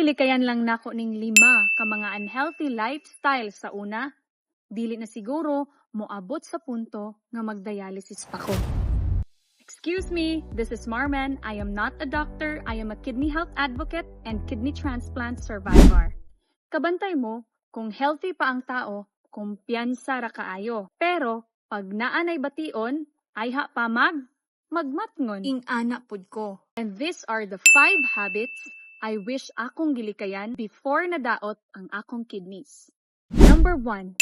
gilikayan lang nako ning 5 ka mga unhealthy lifestyle sa una, dili na siguro moabot sa punto nga magdialysis pa ko. Excuse me, this is Marman. I am not a doctor. I am a kidney health advocate and kidney transplant survivor. Kabantay mo, kung healthy pa ang tao, kumpiyansa ra kaayo. Pero, pag naanay bation, ay ha pa magmatngon. Ing anak pud ko. And these are the 5 habits I wish akong gilikayan before nadaot ang akong kidneys. Number 1.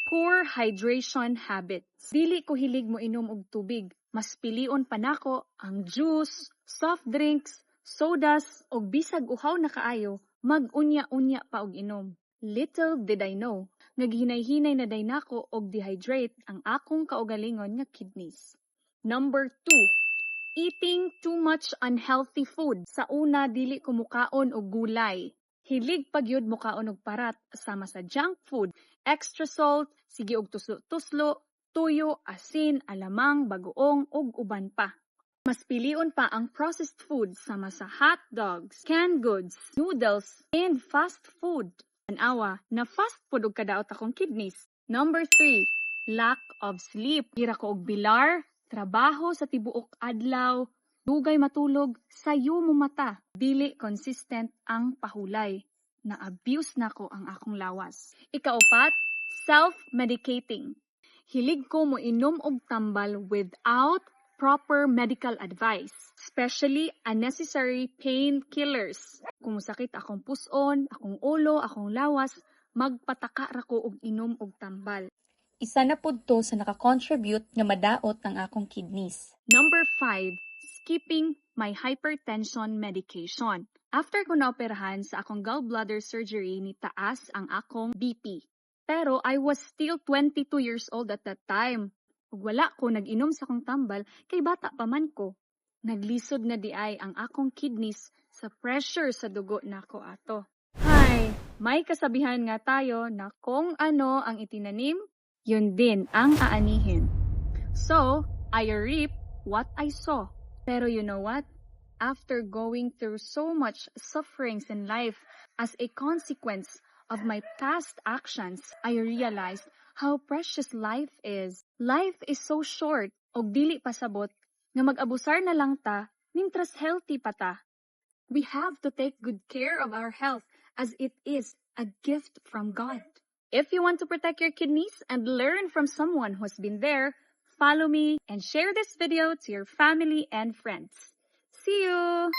Poor hydration habits. Dili ko hilig mo inom og tubig. Mas pilion pa nako ang juice, soft drinks, sodas, og bisag uhaw na kaayo, mag-unya-unya pa og inom. Little did I know, naghinay-hinay na day nako og dehydrate ang akong kaugalingon nga kidneys. Number 2. Eating too much unhealthy food. Sa una, dili ko mukaon og gulay. Hilig pagyud mukaon og parat sama sa junk food, extra salt, sige og tuslo-tuslo, tuyo, asin, alamang, bagoong, ug uban pa. Mas pilion pa ang processed food sama sa hot dogs, canned goods, noodles, and fast food. Tanawa, na fast food og kadaot akong kidneys. Number 3. Lack of sleep. Hira ko og bilar, trabaho sa tibuok adlaw, dugay matulog, sayo mo mata. Dili consistent ang pahulay. Na-abuse nako ang akong lawas. Ikaapat, self-medicating. Hilig ko mo inom og tambal without proper medical advice, especially unnecessary painkillers. Kung sakit akong puson, akong ulo, akong lawas, magpataka ra ko og inom og tambal. Isa na pud to sa naka-contribute nga madaot ang akong kidneys. Number 5, skipping my hypertension medication. After ko naoperahan sa akong gallbladder surgery, ni taas ang akong BP. Pero I was still 22 years old at that time. Ug wala ko nag-inom sa akong tambal, kay bata pa man ko. Naglisod na di ay ang akong kidneys sa pressure sa dugo nako ato. Hay, may kasabihan nga tayo na kung ano ang itinanim, yun din ang aanihin. So, I reap what I sow. Pero you know what? After going through so much sufferings in life as a consequence of my past actions, I realized how precious life is. Life is so short, og dili pasabot, nga mag-abusar na lang ta, mintras healthy pa ta. We have to take good care of our health as it is a gift from God. If you want to protect your kidneys and learn from someone who has been there, follow me and share this video to your family and friends. See you!